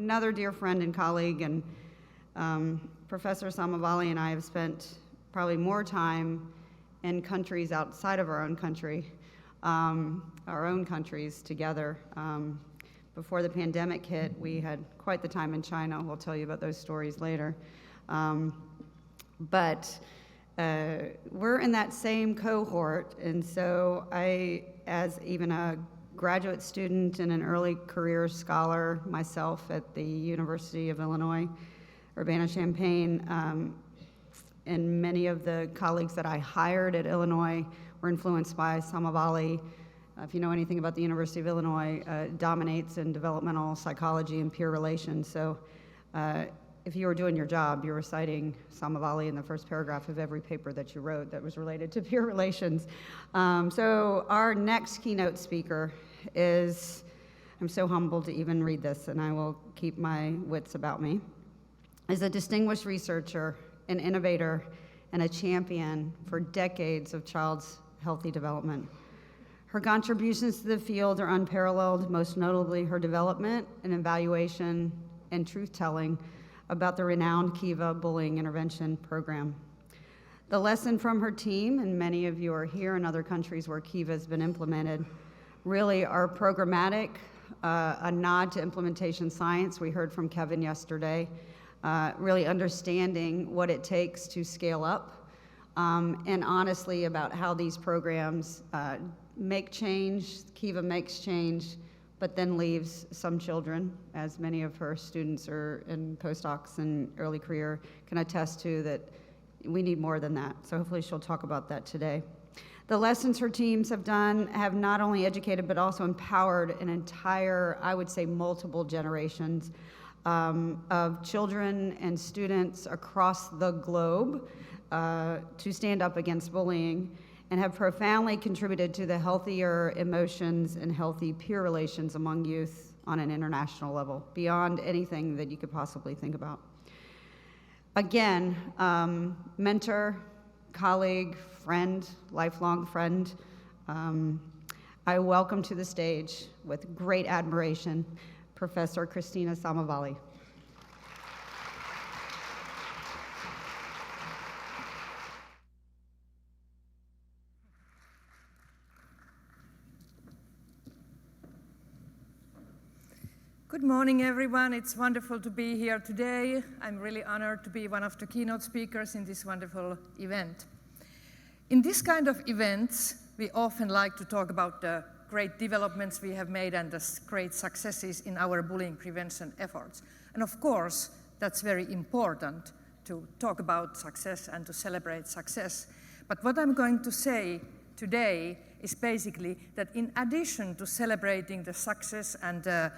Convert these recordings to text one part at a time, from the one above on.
another dear friend and colleague, and Professor Salmivalli and I have spent probably more time in countries outside of our own country, our own countries together. Before the pandemic hit, we had quite the time in China. We'll tell you about those stories later. But we're in that same cohort, and so I, as even a graduate student and an early career scholar myself at the University of Illinois, Urbana-Champaign, and many of the colleagues that I hired at Illinois were influenced by Salmivalli. If you know anything about the University of Illinois, dominates in developmental psychology and peer relations. So if you were doing your job, you were citing Salmivalli in the first paragraph of every paper that you wrote that was related to peer relations. So our next keynote speaker is, I'm so humbled to even read this, and I will keep my wits about me, is a distinguished researcher, an innovator, and a champion for decades of child's healthy development. Her contributions to the field are unparalleled, most notably her development and evaluation and truth-telling about the renowned Kiva Bullying Intervention Program. The lesson from her team, and many of you are here in other countries where Kiva has been implemented, really are programmatic, a nod to implementation science. We heard from Kevin yesterday, really understanding what it takes to scale up, and honestly about how these programs make change, Kiva makes change, but then leaves some children, as many of her students are in postdocs and early career can attest to, that we need more than that. So hopefully she'll talk about that today. The lessons her teams have done have not only educated, but also empowered an entire, I would say multiple generations of children and students across the globe to stand up against bullying, and have profoundly contributed to the healthier emotions and healthy peer relations among youth on an international level, beyond anything that you could possibly think about. Again, mentor, colleague, friend, lifelong friend, I welcome to the stage with great admiration, Professor Christina Salmivalli. Good morning, everyone. It's wonderful to be here today. I'm really honored to be one of the keynote speakers in this wonderful event. In this kind of events, we often like to talk about the great developments we have made and the great successes in our bullying prevention efforts. And of course, that's very important to talk about success and to celebrate success. But what I'm going to say today is basically that in addition to celebrating the success and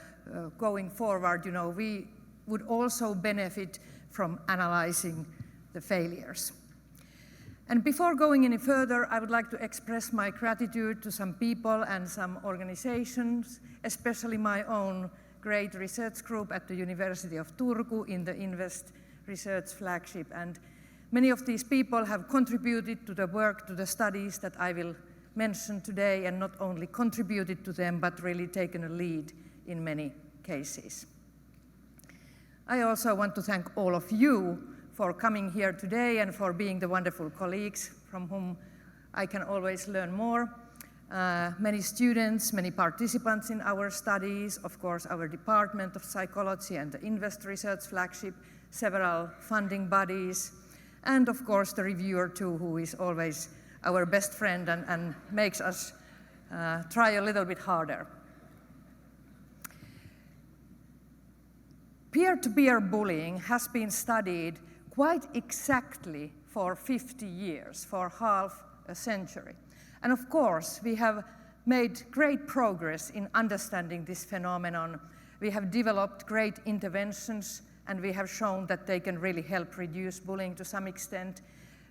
going forward, we would also benefit from analyzing the failures. And before going any further, I would like to express my gratitude to some people and some organizations, especially my own great research group at the University of Turku in the Invest Research Flagship. And many of these people have contributed to the work, to the studies that I will mention today, and not only contributed to them, but really taken a lead in many cases. I also want to thank all of you for coming here today and for being the wonderful colleagues from whom I can always learn more. Many students, many participants in our studies, of course our Department of Psychology and the Invest Research Flagship, several funding bodies, and of course the reviewer too, who is always our best friend and makes us try a little bit harder. Peer-to-peer bullying has been studied quite exactly for 50 years, for half a century. And of course, we have made great progress in understanding this phenomenon. We have developed great interventions, and we have shown that they can really help reduce bullying to some extent.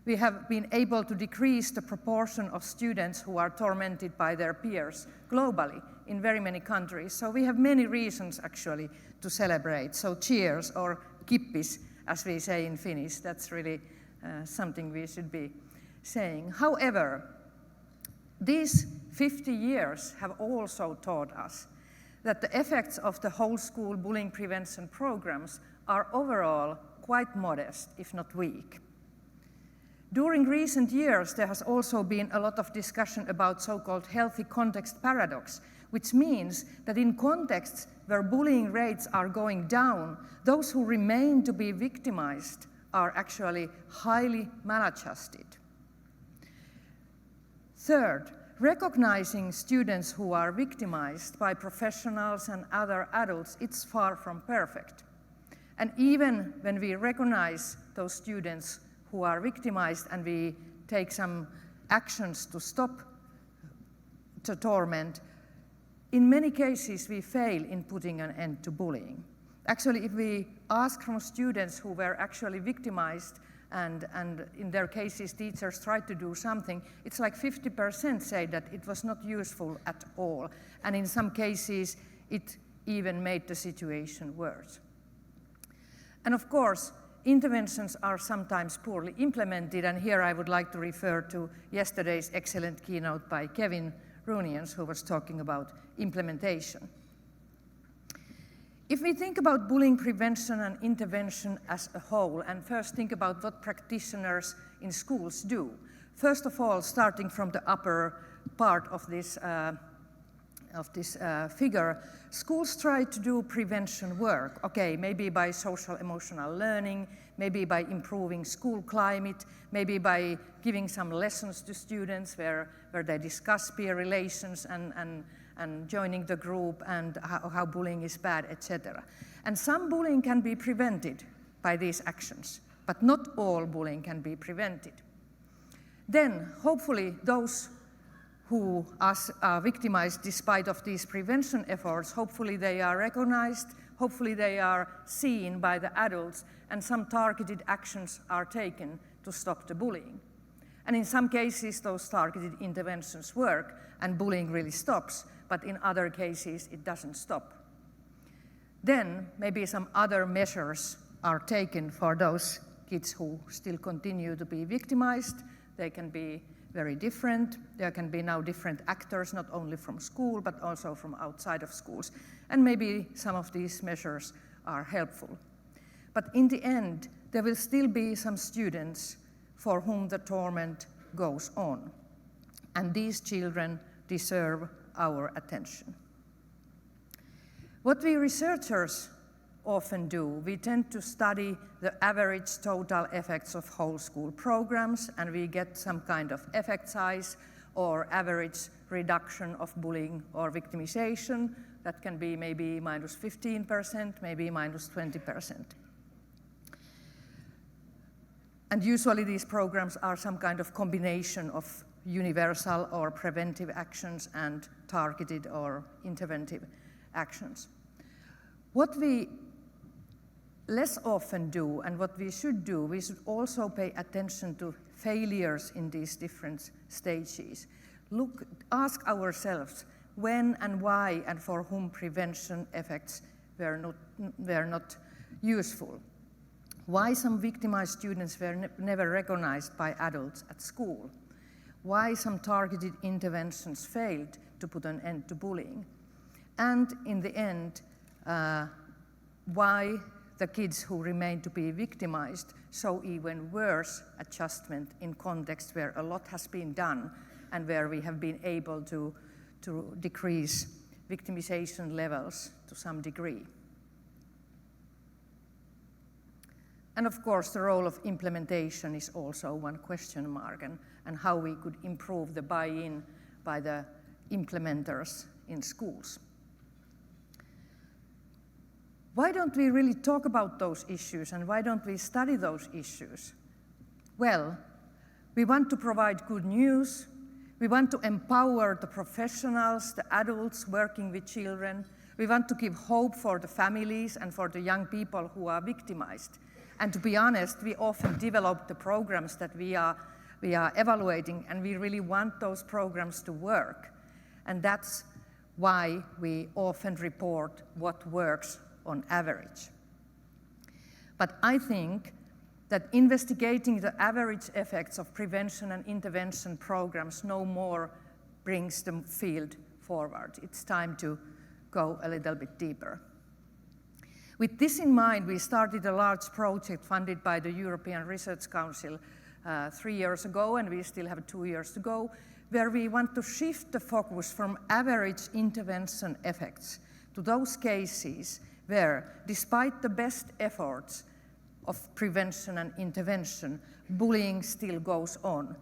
We have been able to decrease the proportion of students who are tormented by their peers globally in very many countries. So we have many reasons actually to celebrate. So cheers, or kippis, as we say in Finnish. That's really something we should be saying. However, these 50 years have also taught us that the effects of the whole school bullying prevention programs are overall quite modest, if not weak. During recent years, there has also been a lot of discussion about so-called healthy context paradox, which means that in contexts where bullying rates are going down, those who remain to be victimized are actually highly maladjusted. Third, recognizing students who are victimized by professionals and other adults, it's far from perfect. And even when we recognize those students who are victimized and we take some actions to stop the torment, in many cases we fail in putting an end to bullying. Actually, if we ask from students who were actually victimized and in their cases teachers tried to do something, it's like 50% say that it was not useful at all. And in some cases, it even made the situation worse. And of course, interventions are sometimes poorly implemented, and here I would like to refer to yesterday's excellent keynote by Kevin Roonians, who was talking about implementation. If we think about bullying prevention and intervention as a whole, and first think about what practitioners in schools do, first of all, starting from the upper part of this figure, schools try to do prevention work, okay, maybe by social emotional learning, maybe by improving school climate, maybe by giving some lessons to students where they discuss peer relations and joining the group and how bullying is bad, etc. And some bullying can be prevented by these actions, but not all bullying can be prevented. Then, hopefully, those who are victimized despite of these prevention efforts, hopefully they are recognized, hopefully they are seen by the adults, and some targeted actions are taken to stop the bullying. And in some cases, those targeted interventions work and bullying really stops, but in other cases, it doesn't stop. Then maybe some other measures are taken for those kids who still continue to be victimized. They can be very different. There can be now different actors, not only from school, but also from outside of schools. And maybe some of these measures are helpful. But in the end, there will still be some students for whom the torment goes on. And these children deserve our attention. What we researchers often do, we tend to study the average total effects of whole school programs, and we get some kind of effect size or average reduction of bullying or victimization. That can be maybe minus 15%, maybe minus 20%. And usually these programs are some kind of combination of universal or preventive actions and targeted or interventive actions. What we less often do, and what we should do, we should also pay attention to failures in these different stages. Ask ourselves when and why and for whom prevention efforts were not useful. Why some victimized students were never recognized by adults at school. Why some targeted interventions failed to put an end to bullying. And in the end, why the kids who remain to be victimized show even worse adjustment in contexts where a lot has been done and where we have been able to decrease victimization levels to some degree. And of course, the role of implementation is also one question mark, and how we could improve the buy-in by the implementers in schools. Why don't we really talk about those issues, and why don't we study those issues? Well, we want to provide good news. We want to empower the professionals, the adults working with children. We want to give hope for the families and for the young people who are victimized. And to be honest, we often develop the programs that we are evaluating, and we really want those programs to work. And that's why we often report what works on average. But I think that investigating the average effects of prevention and intervention programs no more brings the field forward. It's time to go a little bit deeper. With this in mind, we started a large project funded by the European Research Council 3 years ago, and we still have 2 years to go, where we want to shift the focus from average intervention effects to those cases where, despite the best efforts of prevention and intervention, bullying still goes on.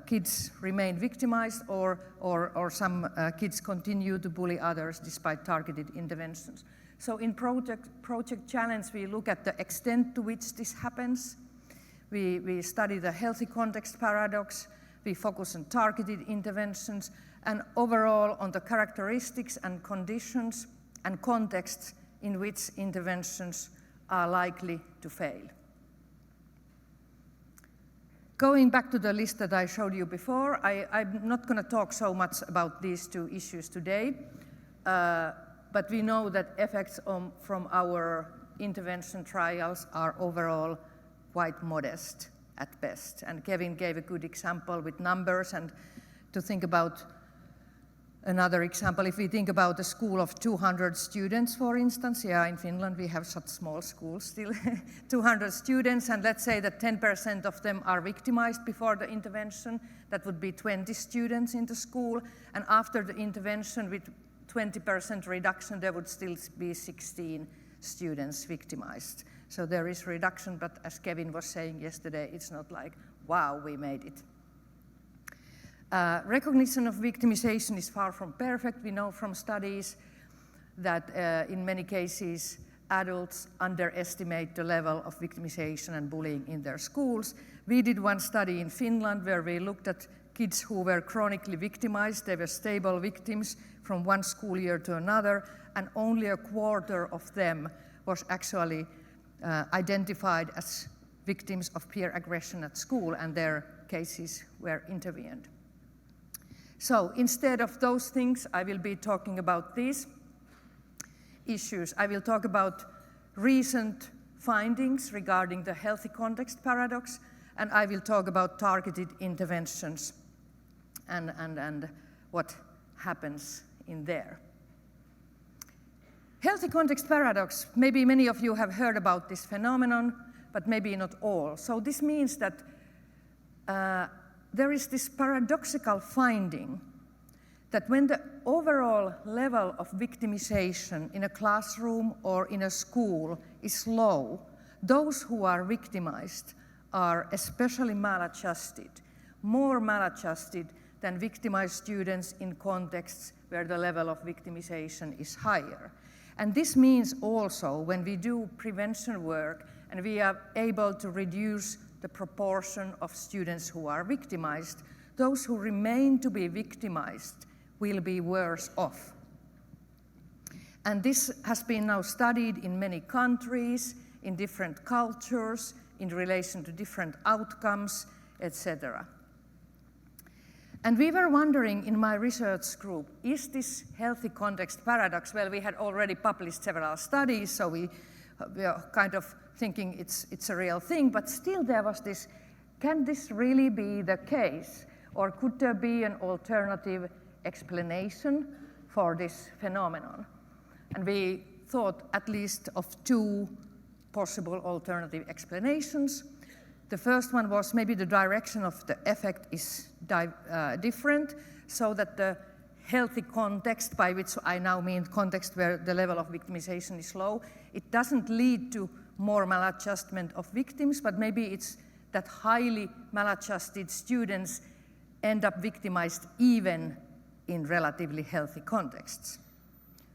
Kids remain victimized, or some kids continue to bully others despite targeted interventions. So in Project Challenge, we look at the extent to which this happens. We study the healthy context paradox. We focus on targeted interventions, and overall on the characteristics and conditions and contexts in which interventions are likely to fail. Going back to the list that I showed you before, I'm not going to talk so much about these two issues today, but we know that effects from our intervention trials are overall quite modest at best. And Kevin gave a good example with numbers, and to think about another example, if we think about a school of 200 students, for instance, in Finland we have such small schools still, 200 students, and let's say that 10% of them are victimized before the intervention, that would be 20 students in the school, and after the intervention with 20% reduction, there would still be 16 students victimized. So there is reduction, but as Kevin was saying yesterday, it's not like, wow, we made it. Recognition of victimization is far from perfect. We know from studies that in many cases, adults underestimate the level of victimization and bullying in their schools. We did one study in Finland where we looked at kids who were chronically victimized. They were stable victims from one school year to another, and only a quarter of them was actually identified as victims of peer aggression at school, and their cases were intervened. So instead of those things, I will be talking about these issues. I will talk about recent findings regarding the healthy context paradox, and I will talk about targeted interventions and what happens in there. Healthy context paradox, maybe many of you have heard about this phenomenon, but maybe not all. So this means that there is this paradoxical finding that when the overall level of victimization in a classroom or in a school is low, those who are victimized are especially maladjusted, more maladjusted than victimized students in contexts where the level of victimization is higher. And this means also when we do prevention work and we are able to reduce the proportion of students who are victimized, those who remain to be victimized will be worse off. And this has been now studied in many countries, in different cultures, in relation to different outcomes, etc. And we were wondering in my research group, is this healthy context paradox? Well, we had already published several studies, so we are kind of thinking it's a real thing, but still there was this, can this really be the case? Or could there be an alternative explanation for this phenomenon? And we thought at least of two possible alternative explanations. The first one was maybe the direction of the effect is different, so that the healthy context, by which I now mean context where the level of victimization is low, it doesn't lead to more maladjustment of victims, but maybe it's that highly maladjusted students end up victimized even in relatively healthy contexts.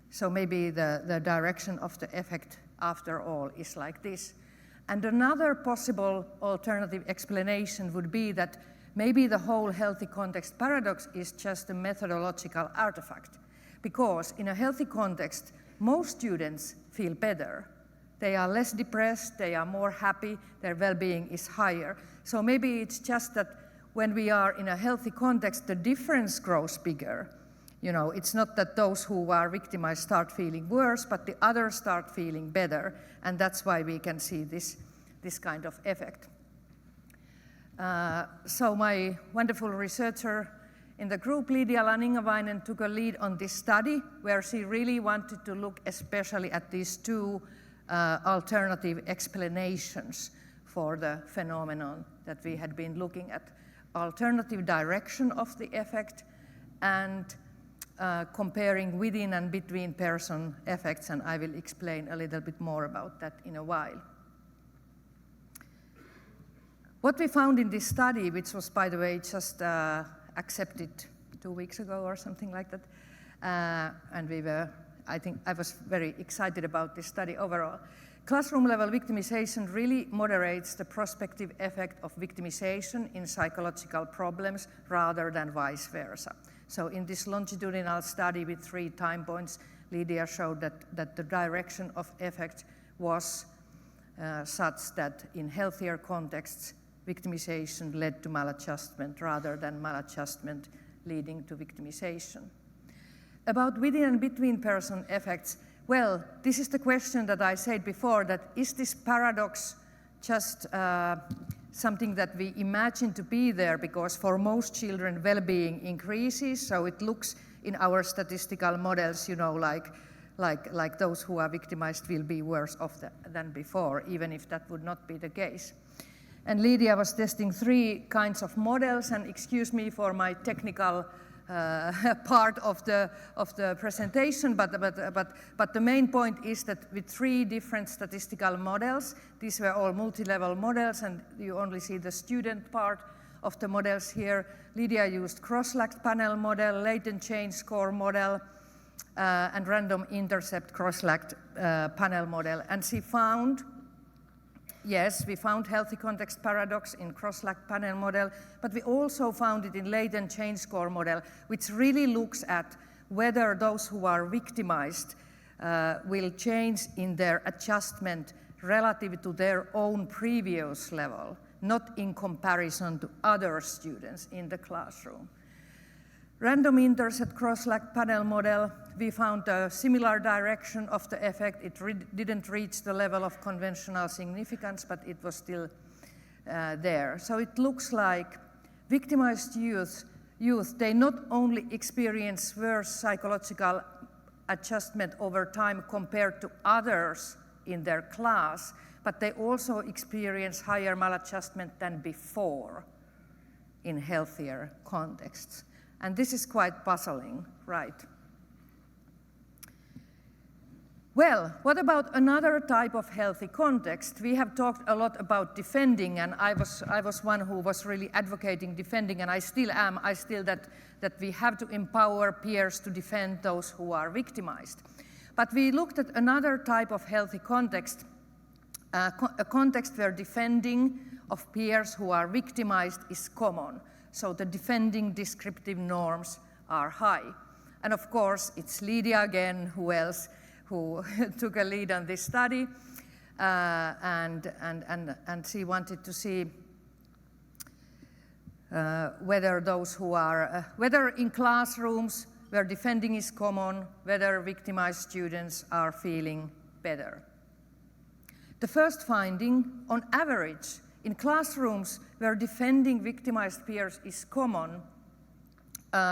So maybe the direction of the effect after all is like this. And another possible alternative explanation would be that maybe the whole healthy context paradox is just a methodological artifact, because in a healthy context, most students feel better. They are less depressed, they are more happy, their well-being is higher. So maybe it's just that when we are in a healthy context, the difference grows bigger. You know, it's not that those who are victimized start feeling worse, but the others start feeling better, and that's why we can see this kind of effect. So my wonderful researcher In the group, Lydia Laningavainen took a lead on this study where she really wanted to look especially at these two alternative explanations for the phenomenon that we had been looking at, alternative direction of the effect and comparing within and between person effects, and I will explain a little bit more about that in a while. What we found in this study, which was, by the way, just accepted 2 weeks ago or something like that, and I was very excited about this study overall. Classroom-level victimization really moderates the prospective effect of victimization in psychological problems rather than vice versa. So in this longitudinal study with 3 time points, Lydia showed that the direction of effect was such that in healthier contexts, victimization led to maladjustment rather than maladjustment leading to victimization. About within and between person effects, well, this is the question that I said before, that is this paradox just something that we imagine to be there because for most children well-being increases, so it looks in our statistical models, you know, like those who are victimized will be worse off than before, even if that would not be the case. And Lydia was testing 3 kinds of models, and excuse me for my technical part of the presentation, but the main point is that with 3 different statistical models, these were all multi-level models, and you only see the student part of the models here. Lydia used cross-lagged panel model, latent change score model, and random intercept cross-lagged panel model, and she found, yes, we found healthy context paradox in cross-lagged panel model, but we also found it in latent change score model, which really looks at whether those who are victimized will change in their adjustment relative to their own previous level, not in comparison to other students in the classroom. Random intercept cross-lagged panel model, we found a similar direction of the effect. It didn't reach the level of conventional significance, but it was still there. So it looks like victimized youth, they not only experience worse psychological adjustment over time compared to others in their class, but they also experience higher maladjustment than before in healthier contexts. And this is quite puzzling, right? Well, what about another type of healthy context? We have talked a lot about defending, and I was one who was really advocating defending, and I still am. I still that we have to empower peers to defend those who are victimized. But we looked at another type of healthy context, a context where defending of peers who are victimized is common. So the defending descriptive norms are high. And of course, it's Lydia again, who else, who took a lead on this study, and she wanted to see whether those who are, whether in classrooms where defending is common, whether victimized students are feeling better. The first finding, on average, in classrooms where defending victimized peers is common,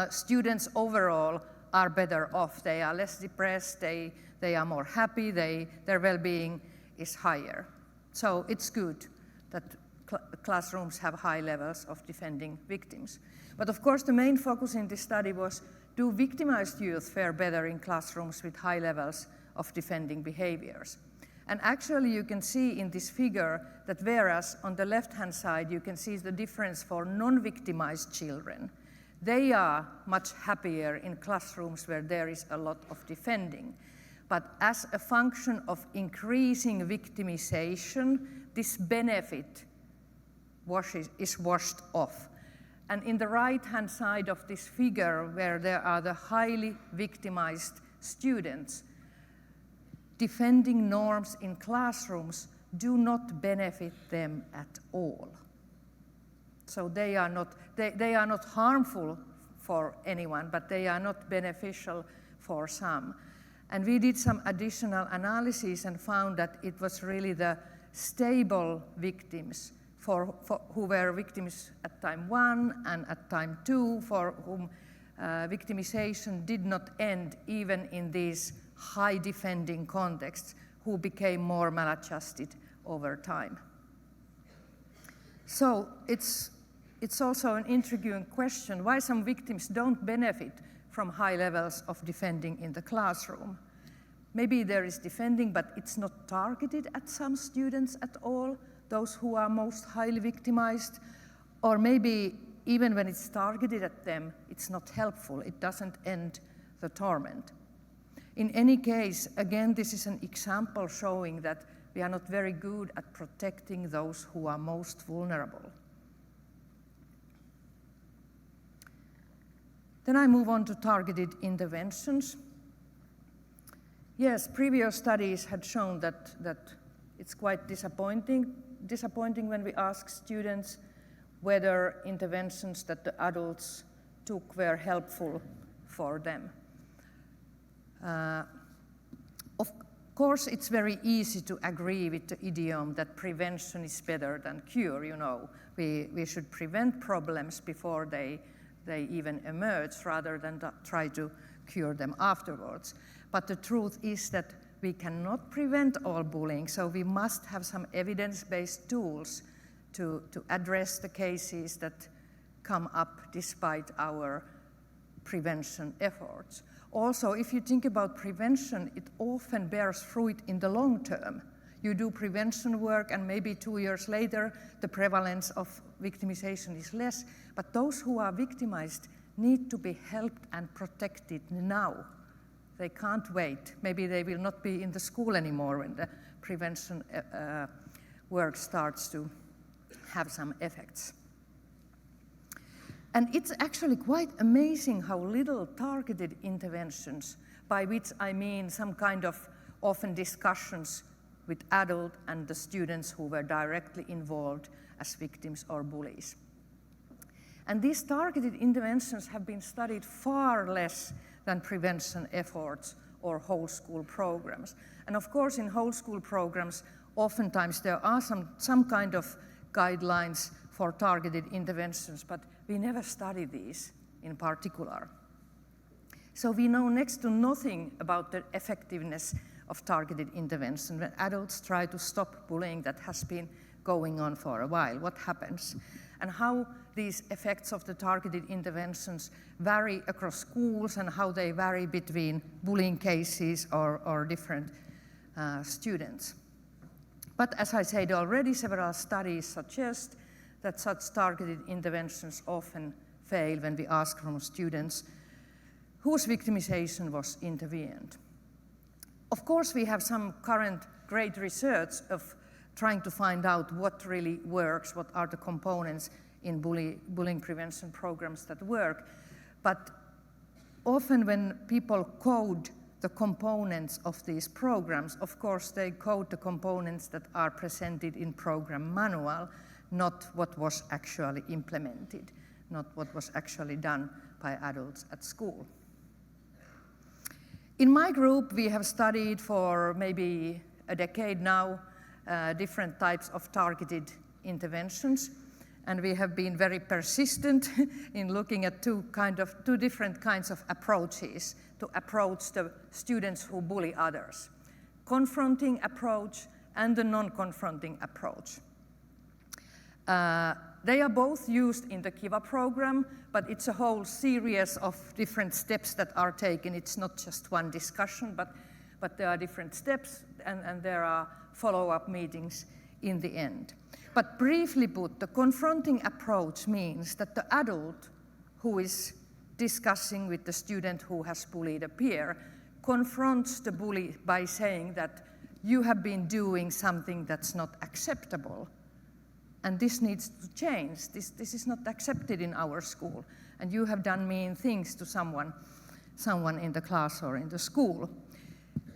students overall are better off. They are less depressed, they are more happy, their well-being is higher. So it's good that classrooms have high levels of defending victims. But of course, the main focus in this study was, do victimized youth fare better in classrooms with high levels of defending behaviors? And actually, you can see in this figure that whereas on the left-hand side, you can see the difference for non-victimized children, they are much happier in classrooms where there is a lot of defending. But as a function of increasing victimization, this benefit is washed off. And in the right-hand side of this figure, where there are the highly victimized students, defending norms in classrooms do not benefit them at all. So they are not harmful for anyone, but they are not beneficial for some. And we did some additional analysis and found that it was really the stable victims who were victims at time 1 and at time 2, for whom victimization did not end even in these high defending contexts, who became more maladjusted over time. So it's also an intriguing question why some victims don't benefit from high levels of defending in the classroom. Maybe there is defending, but it's not targeted at some students at all, those who are most highly victimized, or maybe even when it's targeted at them, it's not helpful, it doesn't end the torment. In any case, again, this is an example showing that we are not very good at protecting those who are most vulnerable. Then I move on to targeted interventions. Yes, previous studies had shown that it's quite disappointing when we ask students whether interventions that the adults took were helpful for them. Of course, it's very easy to agree with the idiom that prevention is better than cure. You know, we should prevent problems before they even emerge rather than try to cure them afterwards. But the truth is that we cannot prevent all bullying, so we must have some evidence-based tools to address the cases that come up despite our prevention efforts. Also, if you think about prevention, it often bears fruit in the long term. You do prevention work and maybe 2 years later, the prevalence of victimization is less, but those who are victimized need to be helped and protected now. They can't wait. Maybe they will not be in the school anymore when the prevention work starts to have some effects. And it's actually quite amazing how little targeted interventions, by which I mean some kind of often discussions with adult and the students who were directly involved as victims or bullies. And these targeted interventions have been studied far less than prevention efforts or whole school programs. And of course, in whole school programs, oftentimes there are some kind of guidelines for targeted interventions, but we never study these in particular. So we know next to nothing about the effectiveness of targeted intervention. When adults try to stop bullying that has been going on for a while, what happens? And how these effects of the targeted interventions vary across schools and how they vary between bullying cases or different students. But as I said already, several studies suggest that such targeted interventions often fail when we ask from students whose victimization was intervened. Of course, we have some current great research of trying to find out what really works, what are the components in bullying prevention programs that work. But often when people code the components of these programs, of course they code the components that are presented in program manual, not what was actually implemented, not what was actually done by adults at school. In my group, we have studied for maybe a decade now different types of targeted interventions, and we have been very persistent in looking at two different kinds of approaches to approach the students who bully others: confronting approach and the non-confronting approach. They are both used in the Kiva program, but it's a whole series of different steps that are taken. It's not just one discussion, but there are different steps, and there are follow-up meetings in the end. But briefly put, the confronting approach means that the adult who is discussing with the student who has bullied a peer confronts the bully by saying that you have been doing something that's not acceptable, and this needs to change. This is not accepted in our school, and you have done mean things to someone in the class or in the school.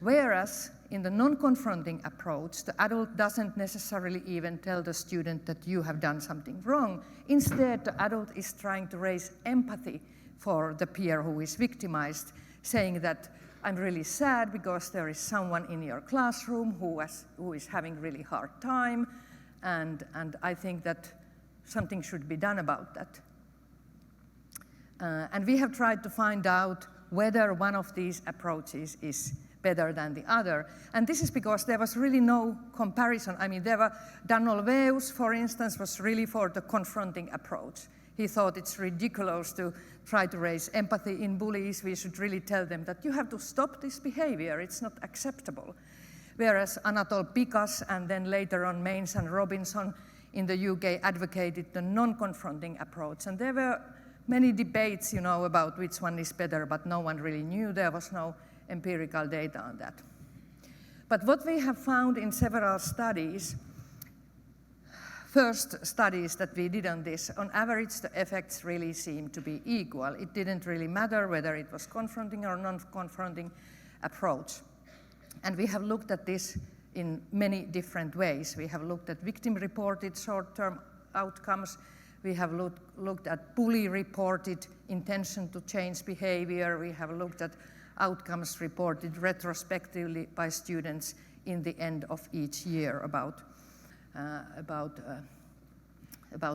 Whereas in the non-confronting approach, the adult doesn't necessarily even tell the student that you have done something wrong. Instead, the adult is trying to raise empathy for the peer who is victimized, saying that I'm really sad because there is someone in your classroom who is having really hard time, and I think that something should be done about that. And we have tried to find out whether one of these approaches is better than the other. And this is because there was really no comparison. I mean, Daniel Weus, for instance, was really for the confronting approach. He thought it's ridiculous to try to raise empathy in bullies. We should really tell them that you have to stop this behavior. It's not acceptable. Whereas Anatole Pikas and then later on Mains and Robinson in the UK advocated the non-confronting approach. And there were many debates, about which one is better, but no one really knew. There was no empirical data on that. But what we have found in several studies, first studies that we did on this, on average the effects really seemed to be equal. It didn't really matter whether it was confronting or non-confronting approach. And we have looked at this in many different ways. We have looked at victim-reported short-term outcomes. We have looked at bully-reported intention to change behavior. We have looked at outcomes reported retrospectively by students in the end of each year about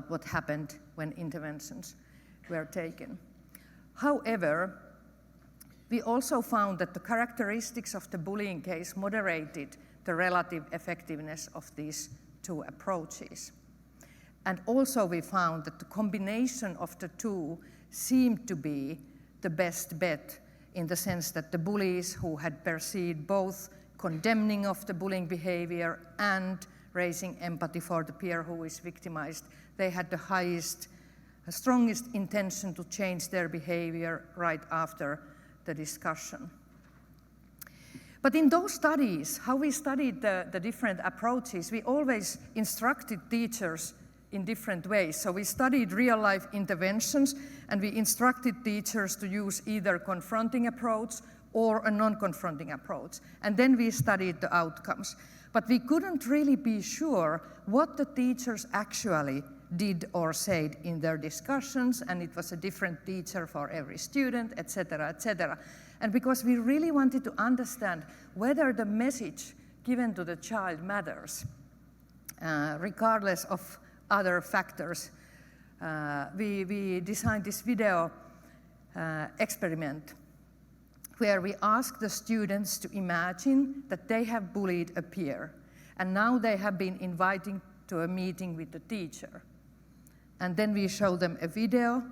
what happened when interventions were taken. However, we also found that the characteristics of the bullying case moderated the relative effectiveness of these two approaches. And also we found that the combination of the two seemed to be the best bet, in the sense that the bullies who had perceived both condemning of the bullying behavior and raising empathy for the peer who is victimized, they had the strongest intention to change their behavior right after the discussion. But in those studies, how we studied the different approaches, we always instructed teachers in different ways. So we studied real-life interventions, and we instructed teachers to use either confronting approach or a non-confronting approach. And then we studied the outcomes. But we couldn't really be sure what the teachers actually did or said in their discussions, and it was a different teacher for every student, etc., etc. And because we really wanted to understand whether the message given to the child matters, regardless of other factors, we designed this video experiment where we asked the students to imagine that they have bullied a peer, and now they have been invited to a meeting with the teacher. And then we show them a video.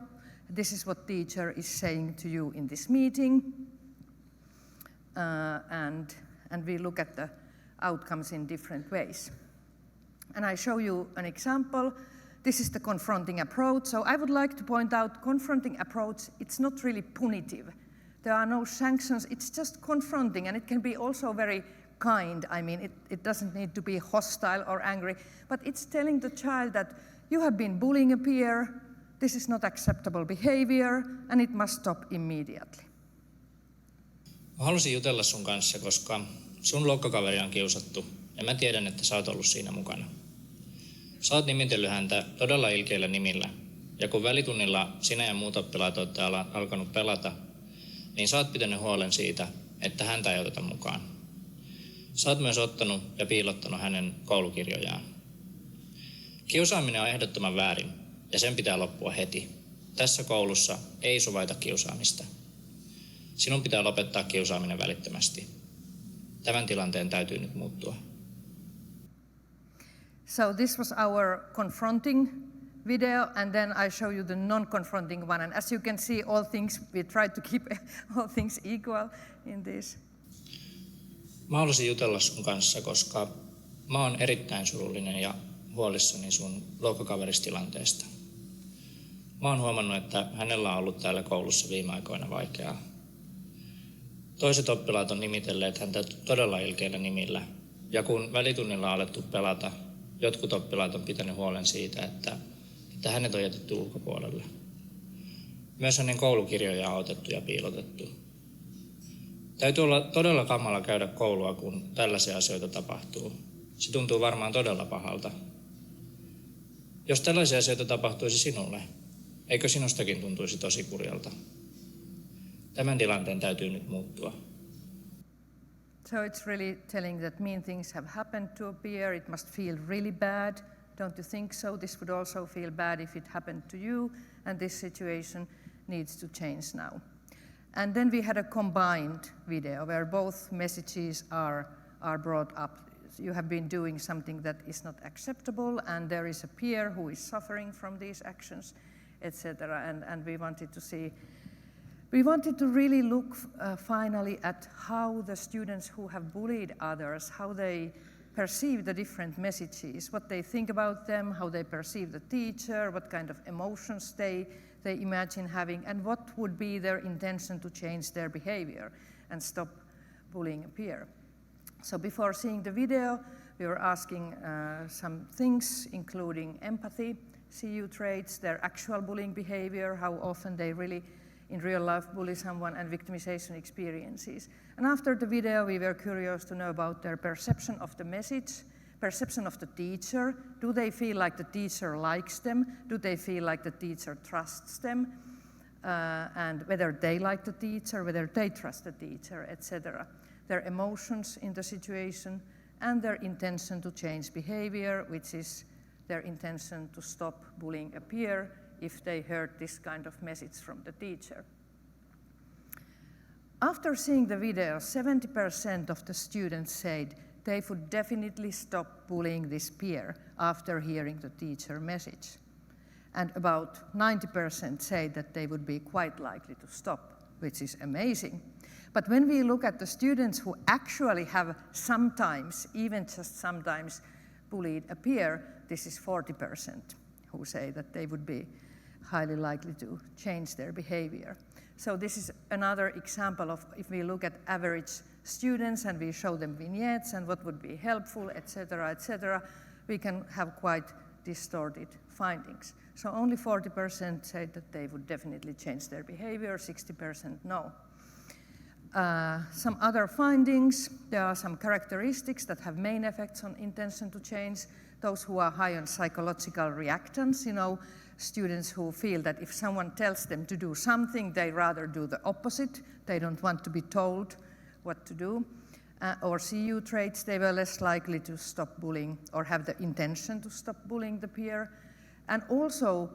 This is what teacher is saying to you in this meeting. And we look at the outcomes in different ways. And I show you an example. This is the confronting approach. So I would like to point out, confronting approach, it's not really punitive. There are no sanctions, it's just confronting, and it can be also very kind. I mean, it doesn't need to be hostile or angry, but it's telling the child that you have been bullying a peer, this is not acceptable behavior, and it must stop immediately. Mä halusin jutella sun kanssa, koska sun luokkakaveri on kiusattu, ja mä tiedän, että sä oot ollut siinä mukana. Sä oot nimitellyt häntä todella ilkeillä nimillä, ja kun välitunnilla sinä ja muut oppilaat olette alkanut pelata, niin sä oot pitänyt huolen siitä, että häntä ei oteta mukaan. Sä oot myös ottanut ja piilottanut hänen koulukirjojaan. Kiusaaminen on ehdottoman väärin, ja sen pitää loppua heti. Tässä koulussa ei suvaita kiusaamista. Sinun pitää lopettaa kiusaaminen välittömästi. Tämän tilanteen täytyy nyt muuttua. So this was our confronting video, and then I show you the non-confronting one. And as you can see, we tried to keep all things equal in this. Mä halusin jutella sun kanssa, koska mä oon erittäin surullinen ja huolissani sun luokkakaveristilanteesta. Mä oon huomannut, että hänellä on ollut täällä koulussa viime aikoina vaikeaa. Toiset oppilaat on nimitelleet häntä todella ilkeillä nimillä, ja kun välitunnilla on alettu pelata, jotkut oppilaat on pitänyt huolen siitä, että hänet on jätetty ulkopuolelle. Myös hänen koulukirjojaan on otettu ja piilotettu. Täytyy olla todella kamala käydä koulua, kun tällaisia asioita tapahtuu. Se tuntuu varmaan todella pahalta. Jos tällaisia asioita tapahtuisi sinulle, eikö sinustakin tuntuisi tosi kurjalta? Tämän tilanteen täytyy nyt muuttua. So it's really telling that mean things have happened to a peer. It must feel really bad Don't you think so? This would also feel bad if it happened to you, and this situation needs to change now. And then we had a combined video where both messages are brought up. You have been doing something that is not acceptable, and there is a peer who is suffering from these actions, etc. And we wanted to really look finally at how the students who have bullied others, how they perceive the different messages, what they think about them, how they perceive the teacher, what kind of emotions they imagine having, and what would be their intention to change their behavior and stop bullying a peer. So before seeing the video, we were asking some things, including empathy, CU traits, their actual bullying behavior, how often they really in real life bully someone, and victimization experiences. And after the video, we were curious to know about their perception of the message, perception of the teacher. Do they feel like the teacher likes them? Do they feel like the teacher trusts them? And whether they like the teacher, whether they trust the teacher, etc. Their emotions in the situation, and their intention to change behavior, which is their intention to stop bullying a peer if they heard this kind of message from the teacher. After seeing the video, 70% of the students said they would definitely stop bullying this peer after hearing the teacher message. And about 90% said that they would be quite likely to stop, which is amazing. But when we look at the students who actually have sometimes, even just sometimes, bullied a peer, this is 40% who say that they would be highly likely to change their behavior. So this is another example of, if we look at average students and we show them vignettes and what would be helpful, etc., we can have quite distorted findings. So only 40% said that they would definitely change their behavior, 60% no. Some other findings, there are some characteristics that have main effects on intention to change. Those who are high on psychological reactants, students who feel that if someone tells them to do something, they rather do the opposite. They don't want to be told what to do. Or CU traits, they were less likely to stop bullying or have the intention to stop bullying the peer. And also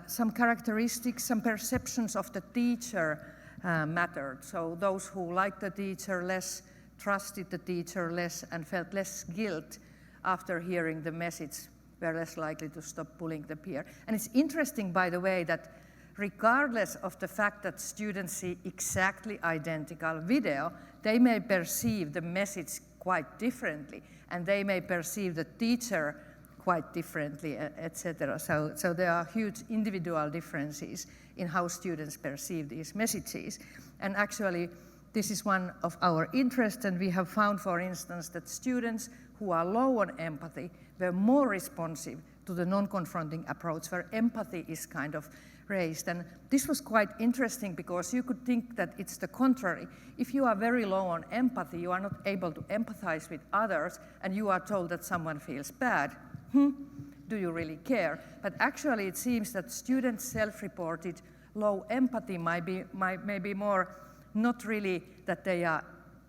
some characteristics, some perceptions of the teacher mattered. So those who liked the teacher less, trusted the teacher less, and felt less guilt after hearing the message were less likely to stop bullying the peer. And it's interesting, by the way, that regardless of the fact that students see exactly identical video, they may perceive the message quite differently, and they may perceive the teacher quite differently, etc. So there are huge individual differences in how students perceive these messages. And actually, this is one of our interests, and we have found, for instance, that students who are low on empathy were more responsive to the non-confronting approach, where empathy is kind of raised. And this was quite interesting because you could think that it's the contrary. If you are very low on empathy, you are not able to empathize with others, and you are told that someone feels bad. Do you really care? But actually, it seems that students' self-reported low empathy might be more not really that they are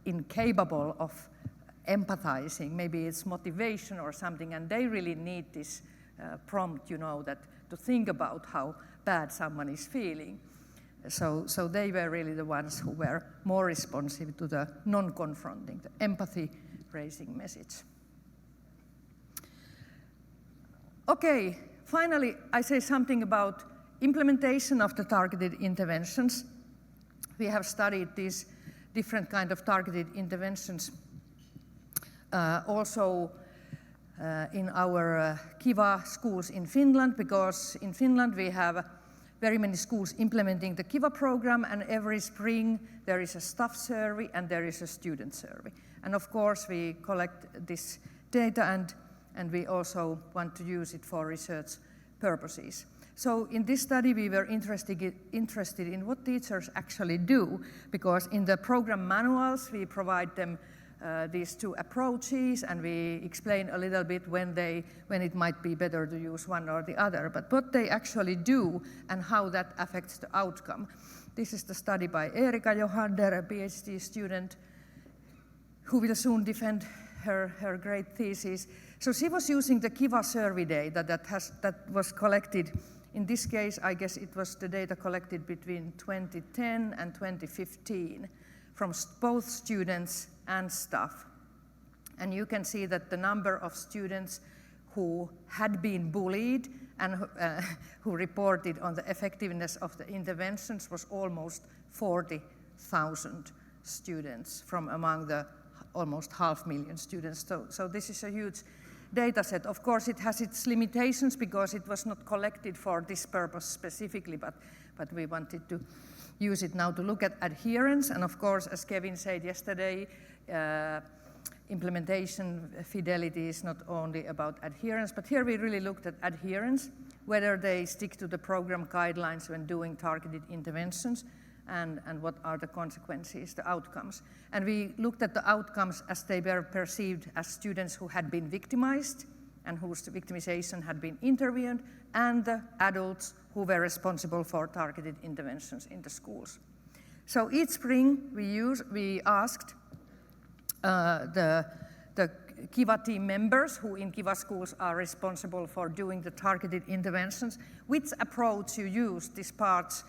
incapable of empathizing. Maybe it's motivation or something, and they really need this prompt, that to think about how bad someone is feeling. So they were really the ones who were more responsive to the non-confronting, the empathy-raising message. Okay, finally, I say something about implementation of the targeted interventions. We have studied these different kind of targeted interventions also in our Kiva schools in Finland, because in Finland we have very many schools implementing the Kiva program, and every spring there is a staff survey and there is a student survey. And of course we collect this data and we also want to use it for research purposes. So in this study we were interested in what teachers actually do, because in the program manuals we provide them these two approaches, and we explain a little bit when it might be better to use one or the other, but what they actually do and how that affects the outcome. This is the study by Erika Johander, a Ph.D. student who will soon defend her great thesis. So she was using the Kiva survey data that was collected. In this case, I guess it was the data collected between 2010 and 2015 from both students and staff. And you can see that the number of students who had been bullied and who reported on the effectiveness of the interventions was almost 40,000 students from among the almost 500,000 students. So this is a huge data set. Of course, it has its limitations because it was not collected for this purpose specifically, but we wanted to use it now to look at adherence. And of course, as Kevin said yesterday, implementation fidelity is not only about adherence, but here we really looked at adherence, whether they stick to the program guidelines when doing targeted interventions, and what are the consequences, the outcomes. And we looked at the outcomes as they were perceived as students who had been victimized and whose victimization had been intervened, and the adults who were responsible for targeted interventions in the schools. So each spring we asked the Kiva team members who in Kiva schools are responsible for doing the targeted interventions, which approach you used this past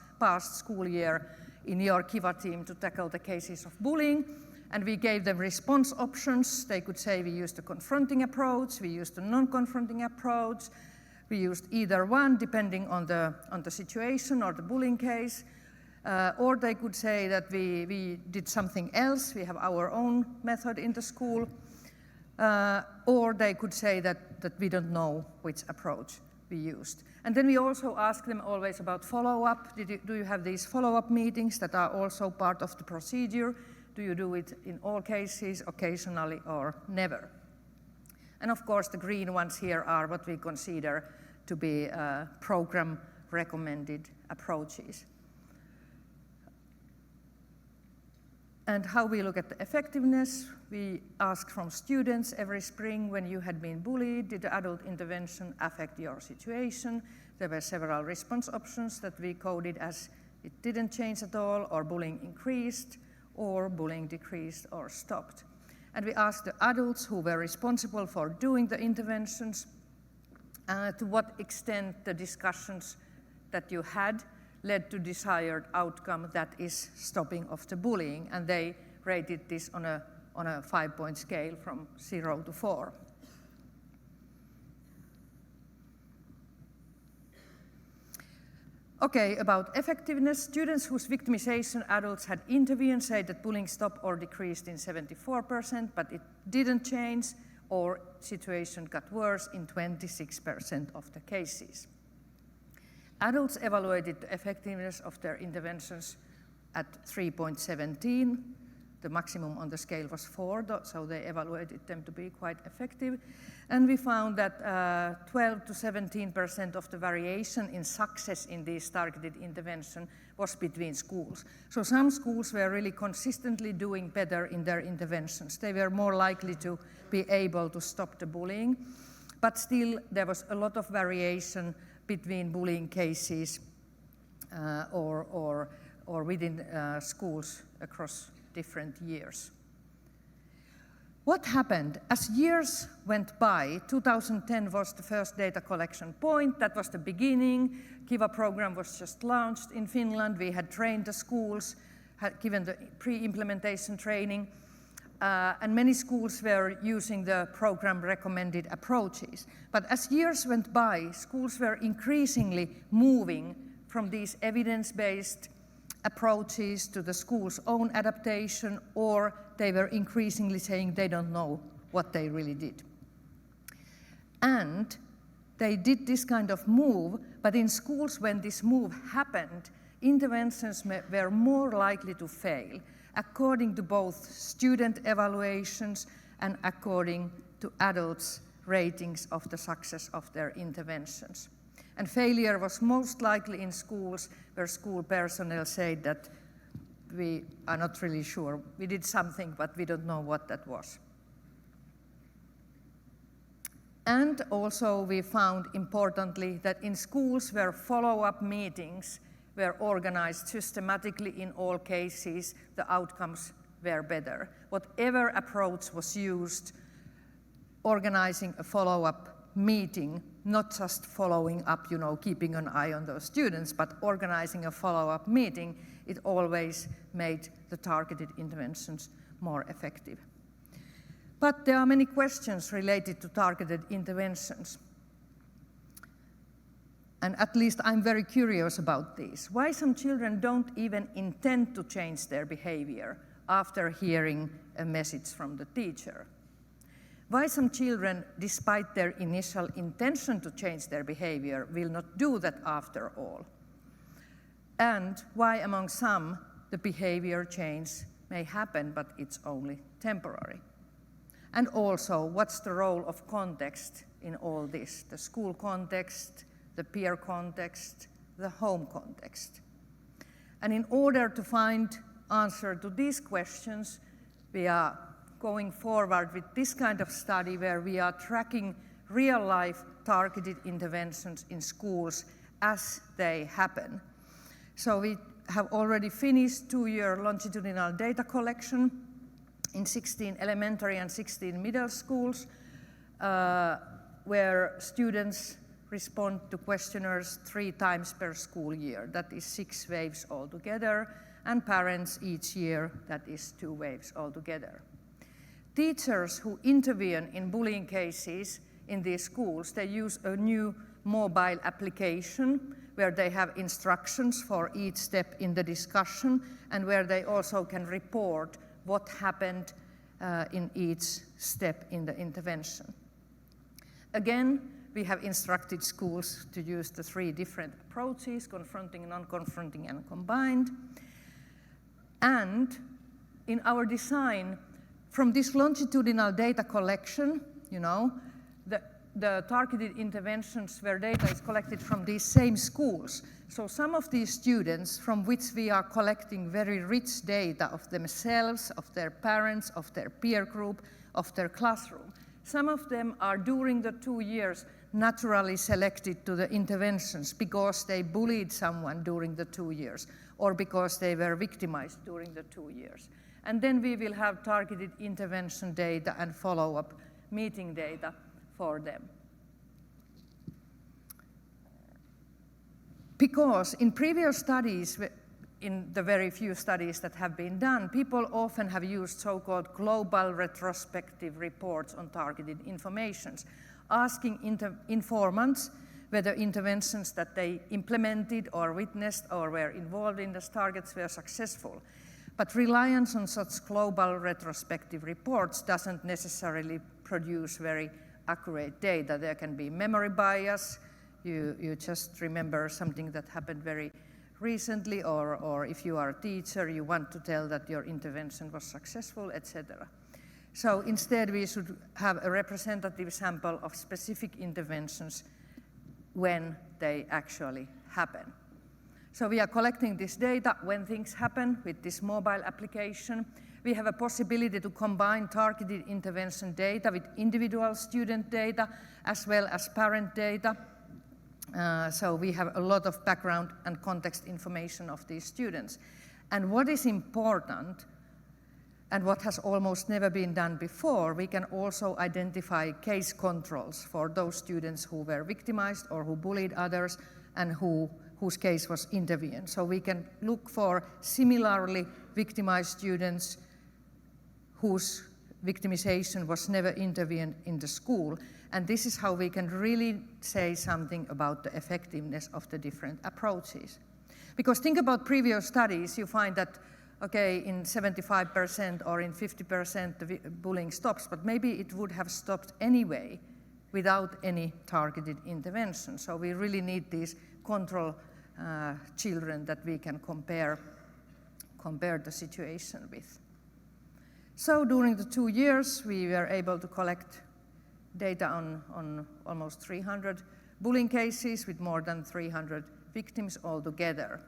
school year in your Kiva team to tackle the cases of bullying. And we gave them response options. They could say we used a confronting approach, we used a non-confronting approach, we used either one depending on the situation or the bullying case. Or they could say that we did something else, we have our own method in the school. Or they could say that we don't know which approach we used. And then we also ask them always about follow-up. Do you have these follow-up meetings that are also part of the procedure? Do you do it in all cases, occasionally, or never? And of course, the green ones here are what we consider to be program-recommended approaches. And how we look at the effectiveness, we ask from students every spring, when you had been bullied, did the adult intervention affect your situation? There were several response options that we coded as it didn't change at all, or bullying increased, or bullying decreased or stopped. And we asked the adults who were responsible for doing the interventions to what extent the discussions that you had led to desired outcome, that is stopping of the bullying, and they rated this on a 5-point scale from 0 to 4. Okay, about effectiveness, students whose victimization adults had intervened say that bullying stopped or decreased in 74%, but it didn't change, or situation got worse in 26% of the cases. Adults evaluated the effectiveness of their interventions at 3.17. The maximum on the scale was 4, so they evaluated them to be quite effective. And we found that 12 to 17% of the variation in success in these targeted intervention was between schools. So some schools were really consistently doing better in their interventions. They were more likely to be able to stop the bullying, but still there was a lot of variation between bullying cases or within schools across different years. What happened? As years went by, 2010 was the first data collection point. That was the beginning. Kiva program was just launched in Finland. We had trained the schools, had given the pre-implementation training, and many schools were using the program recommended approaches. But as years went by, schools were increasingly moving from these evidence-based approaches to the school's own adaptation, or they were increasingly saying they don't know what they really did. And they did this kind of move, but in schools when this move happened, interventions were more likely to fail, according to both student evaluations and according to adults' ratings of the success of their interventions. And failure was most likely in schools where school personnel said that we are not really sure. We did something, but we don't know what that was. And also we found, importantly, that in schools where follow-up meetings were organized systematically in all cases, the outcomes were better. Whatever approach was used, organizing a follow-up meeting, not just following up, keeping an eye on those students, but organizing a follow-up meeting, it always made the targeted interventions more effective. But there are many questions related to targeted interventions. And at least I'm very curious about these. Why some children don't even intend to change their behavior after hearing a message from the teacher? Why some children, despite their initial intention to change their behavior, will not do that after all? And why among some the behavior change may happen, but it's only temporary? And also, what's the role of context in all this? The school context, the peer context, the home context. And in order to find answer to these questions, we are going forward with this kind of study where we are tracking real-life targeted interventions in schools as they happen. So we have already finished 2-year longitudinal data collection in 16 elementary and 16 middle schools, where students respond to questionnaires 3 times per school year. That is 6 waves altogether, and parents each year, that is 2 waves altogether. Teachers who intervene in bullying cases in these schools, they use a new mobile application where they have instructions for each step in the discussion and where they also can report what happened in each step in the intervention. Again, we have instructed schools to use the 3 different approaches: confronting, non-confronting, and combined. And in our design, from this longitudinal data collection, the targeted interventions where data is collected from these same schools. So some of these students from which we are collecting very rich data of themselves, of their parents, of their peer group, of their classroom, some of them are during the 2 years naturally selected to the interventions because they bullied someone during the 2 years or because they were victimized during the 2 years. And then we will have targeted intervention data and follow-up meeting data for them. Because in previous studies, in the very few studies that have been done, people often have used so-called global retrospective reports on targeted informations, asking informants whether interventions that they implemented or witnessed or were involved in as targets were successful. But reliance on such global retrospective reports doesn't necessarily produce very accurate data. There can be memory bias. You just remember something that happened very recently, or if you are a teacher, you want to tell that your intervention was successful, etc. So instead, we should have a representative sample of specific interventions when they actually happen. So we are collecting this data when things happen with this mobile application. We have a possibility to combine targeted intervention data with individual student data as well as parent data. So we have a lot of background and context information of these students. And what is important, and what has almost never been done before, we can also identify case controls for those students who were victimized or who bullied others and whose case was intervened. So we can look for similarly victimized students whose victimization was never intervened in the school. And this is how we can really say something about the effectiveness of the different approaches. Because think about previous studies, you find that, okay, in 75% or in 50% the bullying stops, but maybe it would have stopped anyway without any targeted intervention. So we really need these control children that we can compare the situation with. So during the 2 years, we were able to collect data on almost 300 bullying cases with more than 300 victims altogether.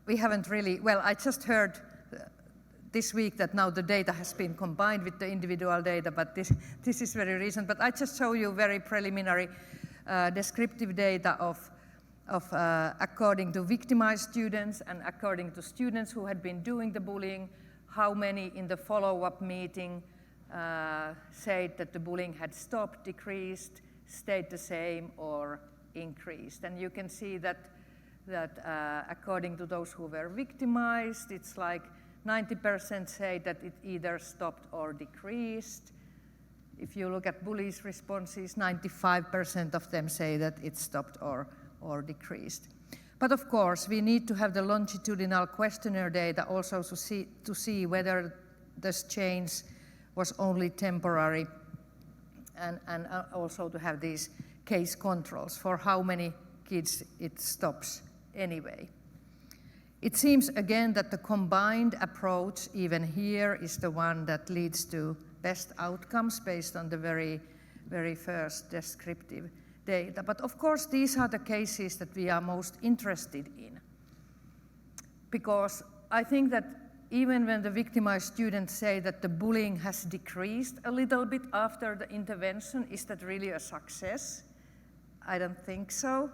We haven't really, well, I just heard this week that now the data has been combined with the individual data, but this is very recent. But I just show you very preliminary descriptive data of according to victimized students and according to students who had been doing the bullying, how many in the follow-up meeting said that the bullying had stopped, decreased, stayed the same, or increased. And you can see that according to those who were victimized, it's like 90% say that it either stopped or decreased. If you look at bullies' responses, 95% of them say that it stopped or decreased. But of course, we need to have the longitudinal questionnaire data also to see whether this change was only temporary, and also to have these case controls for how many kids it stops anyway. It seems again that the combined approach even here is the one that leads to best outcomes based on the very, very first descriptive data. But of course, these are the cases that we are most interested in, because I think that even when the victimized students say that the bullying has decreased a little bit after the intervention, is that really a success? I don't think so.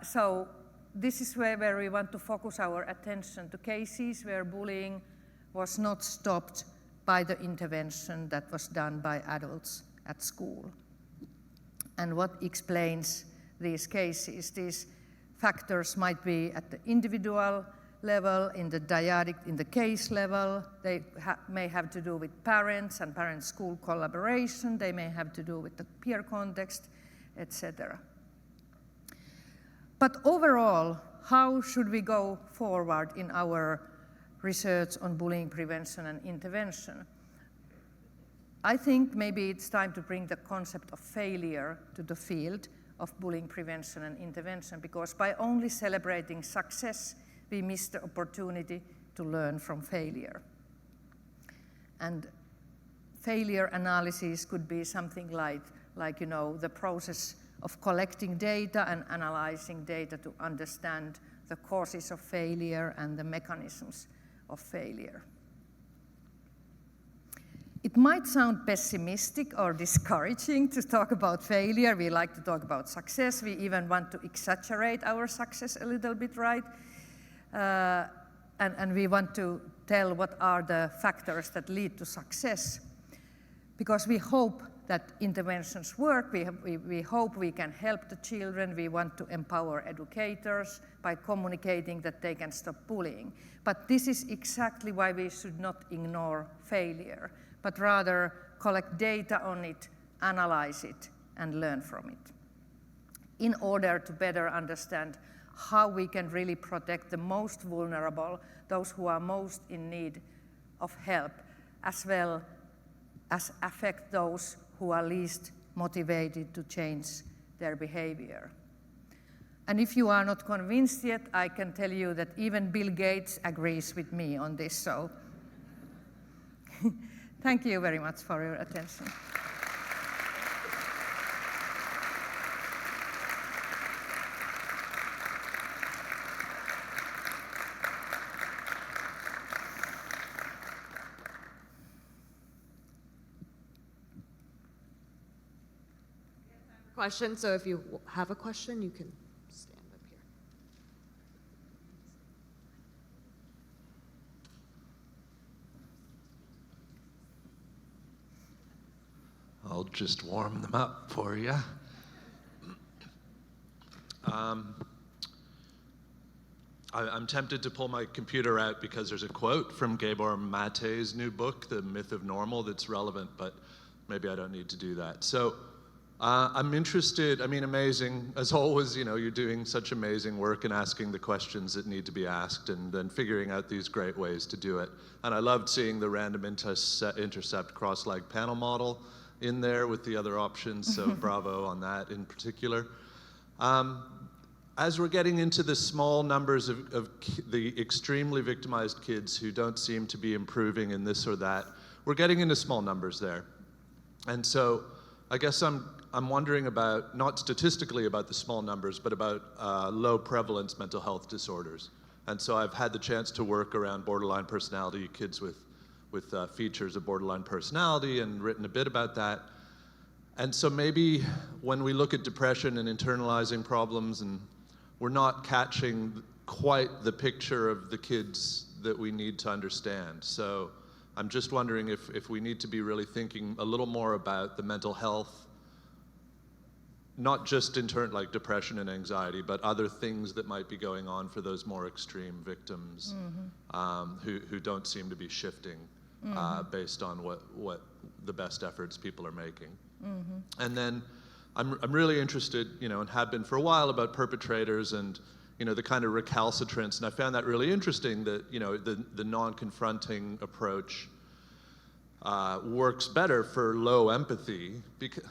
So this is where we want to focus our attention to cases where bullying was not stopped by the intervention that was done by adults at school. And what explains these cases? These factors might be at the individual level, in the dyadic, in the case level. They may have to do with parents and parent-school collaboration. They may have to do with the peer context, etc. But overall, how should we go forward in our research on bullying prevention and intervention? I think maybe it's time to bring the concept of failure to the field of bullying prevention and intervention, because by only celebrating success, we miss the opportunity to learn from failure. And failure analysis could be something like the process of collecting data and analyzing data to understand the causes of failure and the mechanisms of failure. It might sound pessimistic or discouraging to talk about failure. We like to talk about success. We even want to exaggerate our success a little bit, right? And we want to tell what are the factors that lead to success, because we hope that interventions work. We hope we can help the children. We want to empower educators by communicating that they can stop bullying. But this is exactly why we should not ignore failure, but rather collect data on it, analyze it, and learn from it, in order to better understand how we can really protect the most vulnerable, those who are most in need of help, as well as affect those who are least motivated to change their behavior. And if you are not convinced yet, I can tell you that even Bill Gates agrees with me on this, so thank you very much for your attention. Question, so if you have a question, you can stand up here. I'll just warm them up for you. I'm tempted to pull my computer out because there's a quote from Gabor Mate's new book, The Myth of Normal, that's relevant, but maybe I don't need to do that. So I'm interested, amazing, as always, you're doing such amazing work and asking the questions that need to be asked and then figuring out these great ways to do it. And I loved seeing the random intercept cross-leg panel model in there with the other options, so bravo on that in particular. As we're getting into the small numbers of the extremely victimized kids who don't seem to be improving in this or that, we're getting into small numbers there. And so I guess I'm wondering about, not statistically about the small numbers, but about low prevalence mental health disorders. And so I've had the chance to work around borderline personality, kids with features of borderline personality, and written a bit about that. And so maybe when we look at depression and internalizing problems, and we're not catching quite the picture of the kids that we need to understand. So I'm just wondering if we need to be really thinking a little more about the mental health, not just in turn like depression and anxiety, but other things that might be going on for those more extreme victims who don't seem to be shifting based on what the best efforts people are making. And then I'm really interested, and have been for a while, about perpetrators and the kind of recalcitrance, and I found that really interesting that the non-confronting approach works better for low empathy because